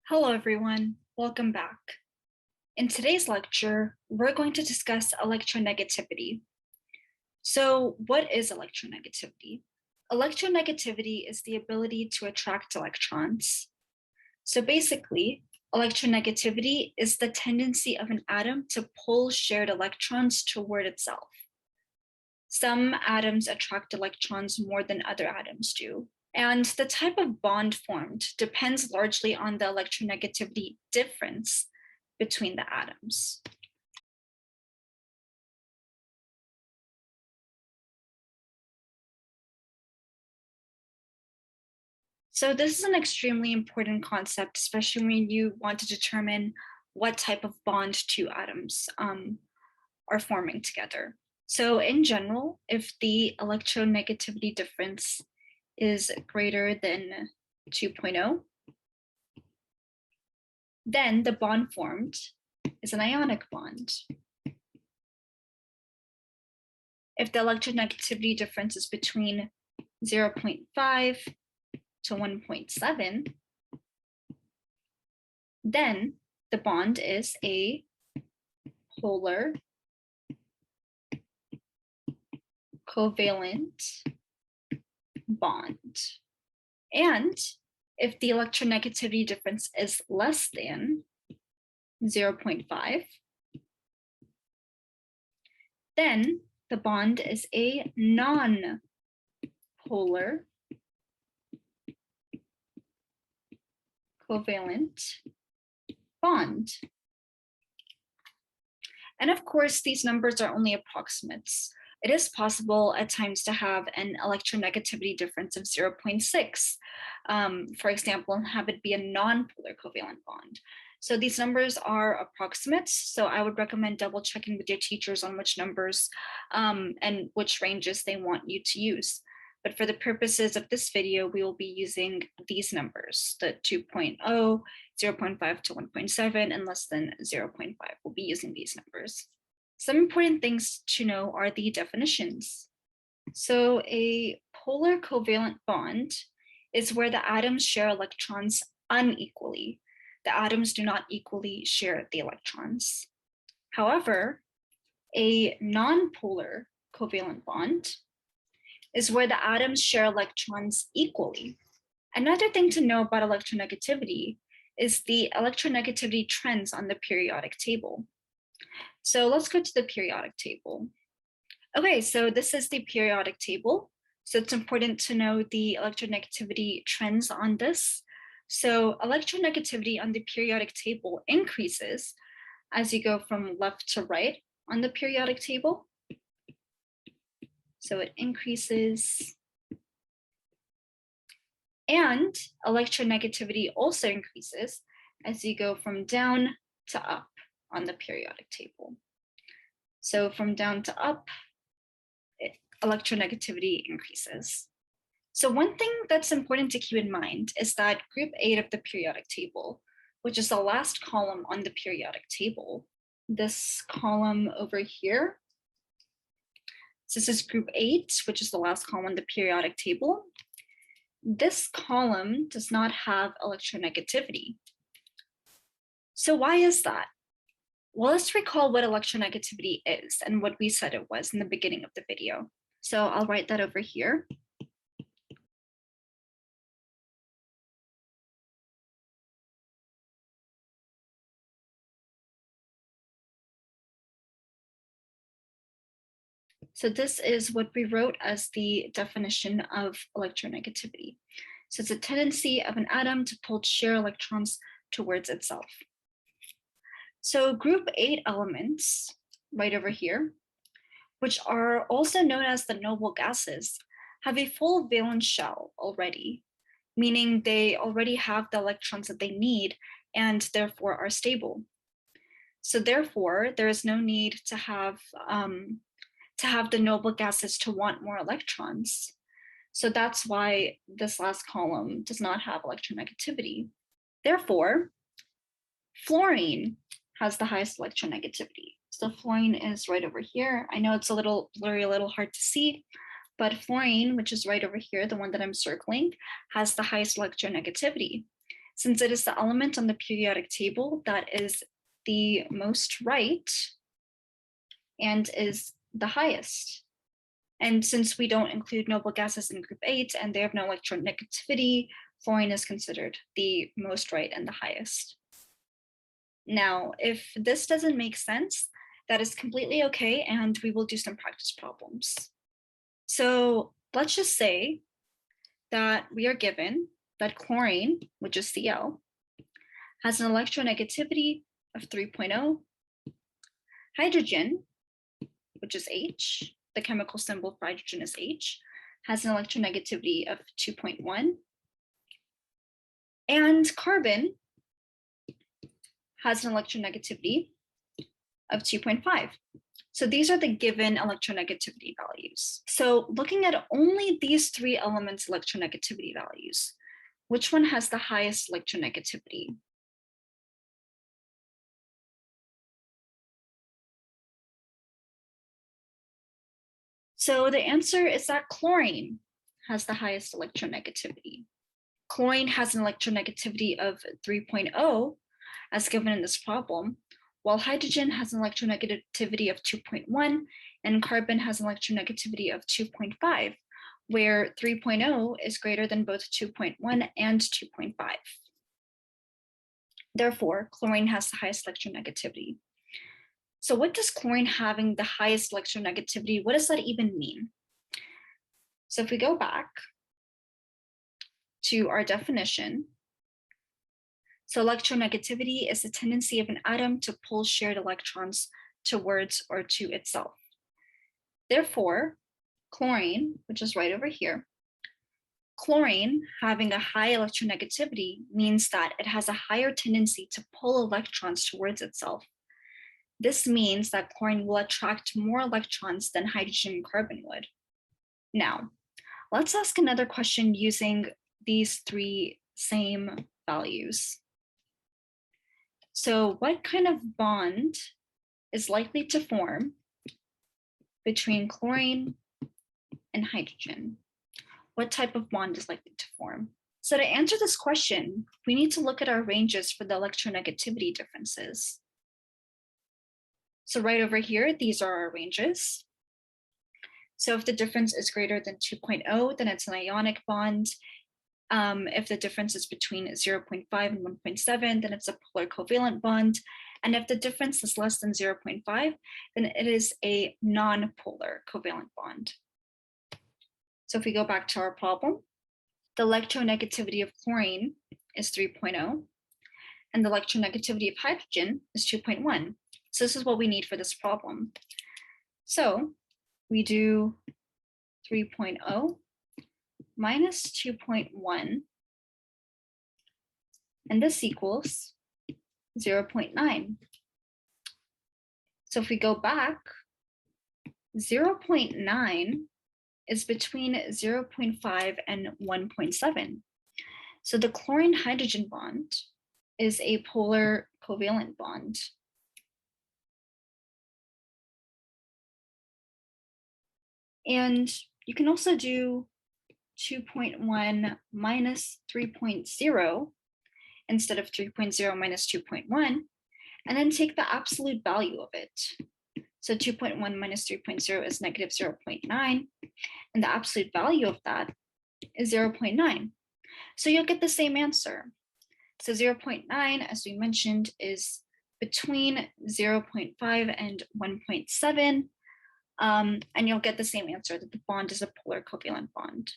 Hello everyone, welcome back. In today's lecture, we're going to discuss electronegativity. So what is electronegativity? Electronegativity is the ability to attract electrons. So basically, electronegativity is the tendency of an atom to pull shared electrons toward itself. Some atoms attract electrons more than other atoms do. And the type of bond formed depends largely on the electronegativity difference between the atoms. So this is an extremely important concept, especially when you want to determine what type of bond two atoms are forming together. So in general, if the electronegativity difference is greater than 2.0, then the bond formed is an ionic bond. If the electronegativity difference is between 0.5 to 1.7, then the bond is a polar covalent bond. And if the electronegativity difference is less than 0.5, then the bond is a non-polar covalent bond. And of course, these numbers are only approximates. It is possible at times to have an electronegativity difference of 0.6, for example, and have it be a non-polar covalent bond. So these numbers are approximates, so I would recommend double checking with your teachers on which numbers and which ranges they want you to use. But for the purposes of this video, we will be using these numbers, the 2.0, 0.5 to 1.7, and less than 0.5. We'll be using these numbers. Some important things to know are the definitions. So a polar covalent bond is where the atoms share electrons unequally. The atoms do not equally share the electrons. However, a non-polar covalent bond is where the atoms share electrons equally. Another thing to know about electronegativity is the electronegativity trends on the periodic table. So let's go to the periodic table. Okay, so this is the periodic table. So it's important to know the electronegativity trends on this. So electronegativity on the periodic table increases as you go from left to right on the periodic table. So it increases. And electronegativity also increases as you go from down to up on the periodic table. So from down to up, electronegativity increases. So one thing that's important to keep in mind is that group 8 of the periodic table, which is the last column on the periodic table, this column over here, so this is group 8, which is the last column on the periodic table. This column does not have electronegativity. So why is that? Well, let's recall what electronegativity is and what we said it was in the beginning of the video. So I'll write that over here. So this is what we wrote as the definition of electronegativity. So it's a tendency of an atom to pull shared electrons towards itself. So group 8 elements, right over here, which are also known as the noble gases, have a full valence shell already, meaning they already have the electrons that they need and therefore are stable. So therefore, there is no need to have the noble gases to want more electrons. So that's why this last column does not have electronegativity. Therefore, fluorine has the highest electronegativity. So fluorine is right over here. I know it's a little blurry, a little hard to see, but fluorine, which is right over here, the one that I'm circling, has the highest electronegativity. since it is the element on the periodic table that is the most right and is the highest. And since we don't include noble gases in group 8 and they have no electronegativity, fluorine is considered the most right and the highest. Now, if this doesn't make sense, that is completely okay, and we will do some practice problems. So let's just say that we are given that chlorine, which is Cl, has an electronegativity of 3.0. Hydrogen, which is H, the chemical symbol for hydrogen is H, has an electronegativity of 2.1. And carbon has an electronegativity of 2.5. So these are the given electronegativity values. So looking at only these three elements' electronegativity values, which one has the highest electronegativity? So the answer is that chlorine has the highest electronegativity. Chlorine has an electronegativity of 3.0, as given in this problem, while hydrogen has an electronegativity of 2.1 and carbon has an electronegativity of 2.5, where 3.0 is greater than both 2.1 and 2.5. Therefore, chlorine has the highest electronegativity. So what does chlorine having the highest electronegativity, what does that even mean? So if we go back to our definition, so electronegativity is the tendency of an atom to pull shared electrons towards or to itself. Therefore, chlorine, which is right over here, chlorine having a high electronegativity means that it has a higher tendency to pull electrons towards itself. This means that chlorine will attract more electrons than hydrogen and carbon would. Now, let's ask another question using these three same values. So what kind of bond is likely to form between chlorine and hydrogen? What type of bond is likely to form? So to answer this question, we need to look at our ranges for the electronegativity differences. So right over here, these are our ranges. So if the difference is greater than 2.0, then it's an ionic bond. If the difference is between 0.5 and 1.7, then it's a polar covalent bond. And if the difference is less than 0.5, then it is a non-polar covalent bond. So if we go back to our problem, the electronegativity of chlorine is 3.0, and the electronegativity of hydrogen is 2.1. So this is what we need for this problem. So we do 3.0 minus 2.1, and this equals 0.9. So if we go back, 0.9 is between 0.5 and 1.7. So the chlorine hydrogen bond is a polar covalent bond. And you can also do 2.1 minus 3.0 instead of 3.0 minus 2.1, and then take the absolute value of it. So 2.1 minus 3.0 is negative 0.9, and the absolute value of that is 0.9. So you'll get the same answer. So 0.9, as we mentioned, is between 0.5 and 1.7, and you'll get the same answer, that the bond is a polar covalent bond.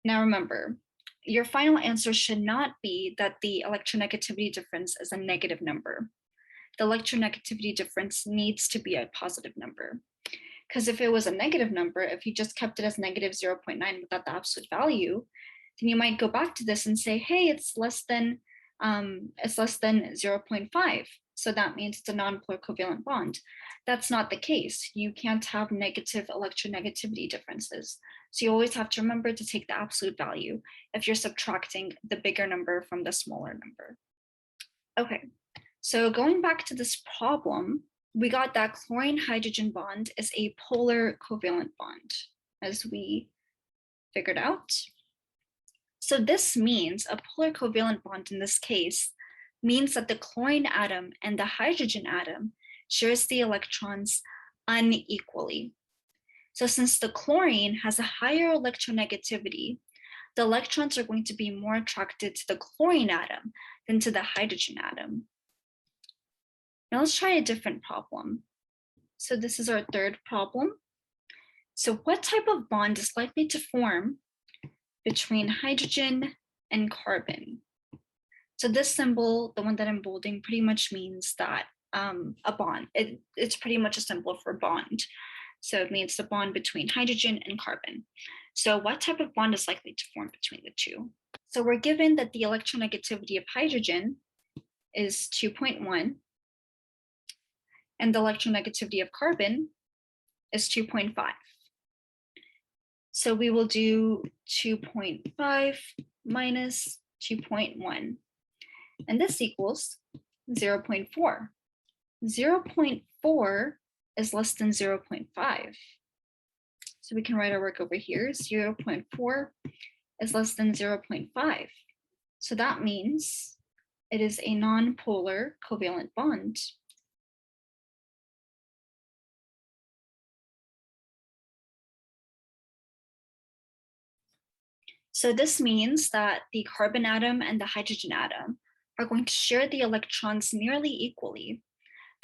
Now remember, your final answer should not be that the electronegativity difference is a negative number. The electronegativity difference needs to be a positive number. Because if it was a negative number, if you just kept it as negative 0.9 without the absolute value, then you might go back to this and say, hey, it's less than 0.5. So that means it's a non-polar covalent bond. That's not the case. You can't have negative electronegativity differences. So you always have to remember to take the absolute value if you're subtracting the bigger number from the smaller number. Okay, so going back to this problem, we got that chlorine-hydrogen bond is a polar covalent bond, as we figured out. So this means a polar covalent bond in this case means that the chlorine atom and the hydrogen atom shares the electrons unequally. So since the chlorine has a higher electronegativity, the electrons are going to be more attracted to the chlorine atom than to the hydrogen atom. Now let's try a different problem. So this is our third problem. So what type of bond is likely to form between hydrogen and carbon? So this symbol, the one that I'm bolding, pretty much means that a bond. It's pretty much a symbol for bond. So it means the bond between hydrogen and carbon. So what type of bond is likely to form between the two? So we're given that the electronegativity of hydrogen is 2.1 and the electronegativity of carbon is 2.5. So we will do 2.5 minus 2.1, and this equals 0.4. 0.4 is less than 0.5. So we can write our work over here. 0.4 is less than 0.5. So that means it is a non-polar covalent bond. So this means that the carbon atom and the hydrogen atom are going to share the electrons nearly equally.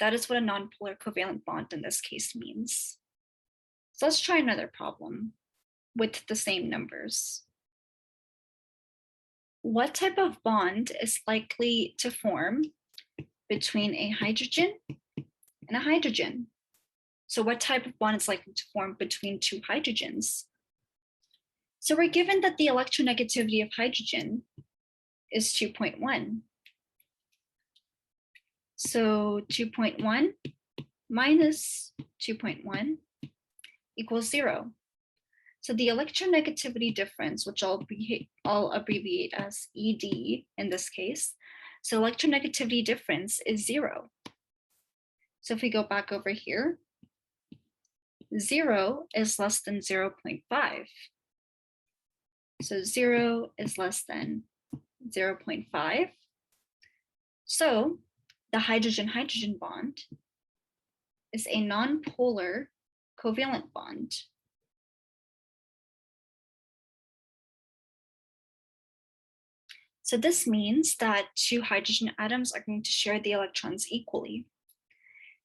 That is what a nonpolar covalent bond in this case means. So let's try another problem with the same numbers. What type of bond is likely to form between a hydrogen and a hydrogen? So what type of bond is likely to form between two hydrogens? So we're given that the electronegativity of hydrogen is 2.1. So 2.1 minus 2.1 equals 0. So the electronegativity difference, which I'll abbreviate as ED in this case, so electronegativity difference is 0. So if we go back over here, 0 is less than 0.5. So 0 is less than 0.5. So the hydrogen-hydrogen bond is a non-polar covalent bond. So this means that two hydrogen atoms are going to share the electrons equally.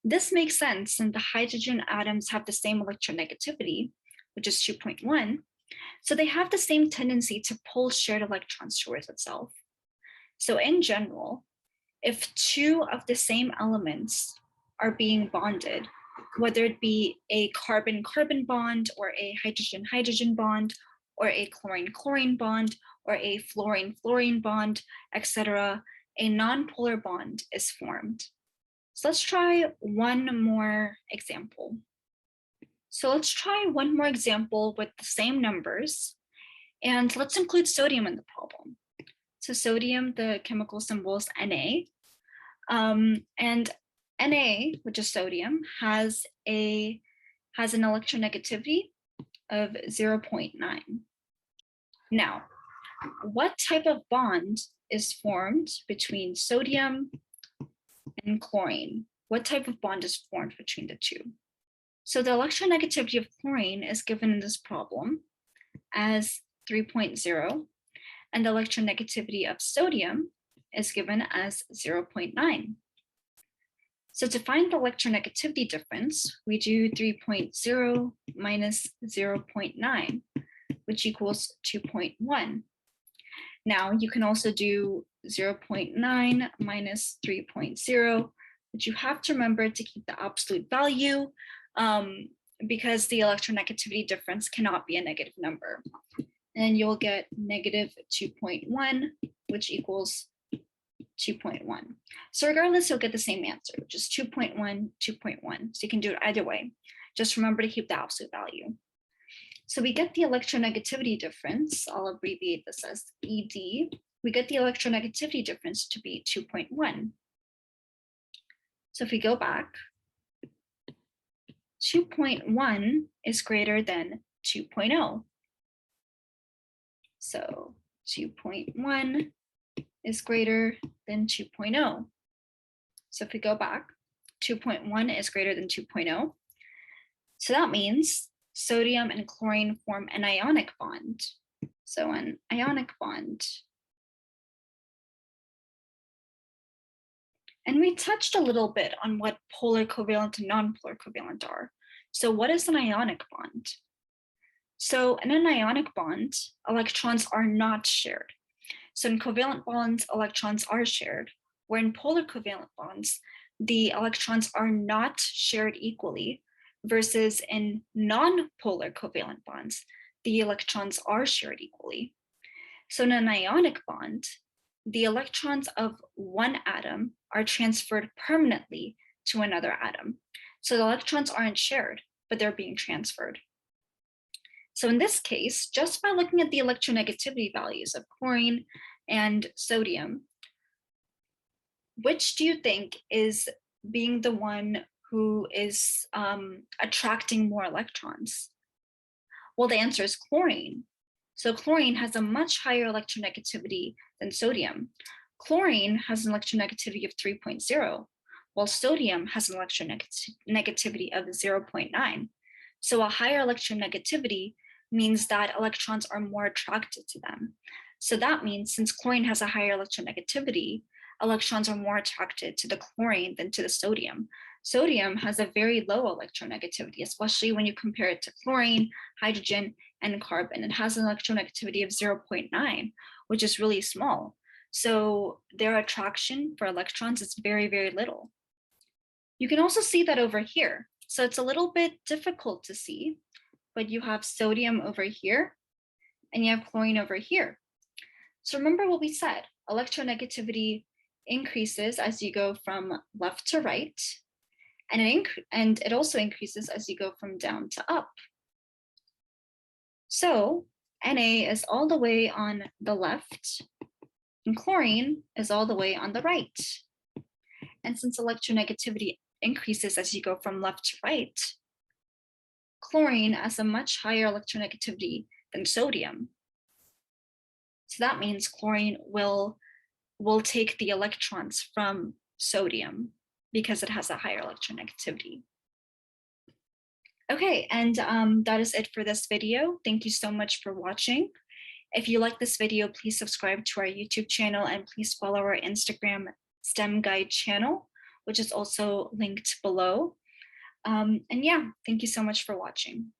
This makes sense since the hydrogen atoms have the same electronegativity, which is 2.1, so they have the same tendency to pull shared electrons towards itself. So in general, if two of the same elements are being bonded, whether it be a carbon-carbon bond or a hydrogen-hydrogen bond or a chlorine-chlorine bond or a fluorine-fluorine bond, etc., a nonpolar bond is formed. So let's try one more example. So let's try one more example with the same numbers, and let's include sodium in the problem. So sodium, the chemical symbol is Na, and Na, which is sodium, has an electronegativity of 0.9. Now, what type of bond is formed between sodium and chlorine? What type of bond is formed between the two? So the electronegativity of chlorine is given in this problem as 3.0, and the electronegativity of sodium is given as 0.9. So to find the electronegativity difference, we do 3.0 minus 0.9, which equals 2.1. Now you can also do 0.9 minus 3.0, but you have to remember to keep the absolute value because the electronegativity difference cannot be a negative number. And you'll get negative 2.1, which equals 2.1. So regardless, you'll get the same answer, which is 2.1, 2.1. So you can do it either way. Just remember to keep the absolute value. So we get the electronegativity difference. I'll abbreviate this as ED. We get the electronegativity difference to be 2.1. So if we go back, 2.1 is greater than 2.0. So 2.1 is greater than 2.0. So if we go back, 2.1 is greater than 2.0. So that means sodium and chlorine form an ionic bond. So an ionic bond. And we touched a little bit on what polar covalent and non-polar covalent are. So what is an ionic bond? So in an ionic bond, electrons are not shared. So in covalent bonds, electrons are shared, where in polar covalent bonds, the electrons are not shared equally, versus in non-polar covalent bonds, the electrons are shared equally. So in an ionic bond, the electrons of one atom are transferred permanently to another atom. So the electrons aren't shared, but they're being transferred. So in this case, just by looking at the electronegativity values of chlorine and sodium, which do you think is being the one who is attracting more electrons? Well, the answer is chlorine. So chlorine has a much higher electronegativity than sodium. Chlorine has an electronegativity of 3.0, while sodium has an electronegativity of 0.9. So a higher electronegativity means that electrons are more attracted to them. So that means since chlorine has a higher electronegativity, electrons are more attracted to the chlorine than to the sodium. Sodium has a very low electronegativity, especially when you compare it to chlorine, hydrogen, and carbon. It has an electronegativity of 0.9, which is really small. So their attraction for electrons is very, very little. You can also see that over here. So it's a little bit difficult to see, but you have sodium over here and you have chlorine over here. So remember what we said, electronegativity increases as you go from left to right, and it also increases as you go from down to up. So Na is all the way on the left, and chlorine is all the way on the right. And since electronegativity increases as you go from left to right, chlorine has a much higher electronegativity than sodium. So that means chlorine will take the electrons from sodium because it has a higher electronegativity. Okay, and that is it for this video. Thank you so much for watching. If you like this video, please subscribe to our YouTube channel and please follow our Instagram STEM Guide channel, which is also linked below. And yeah, thank you so much for watching.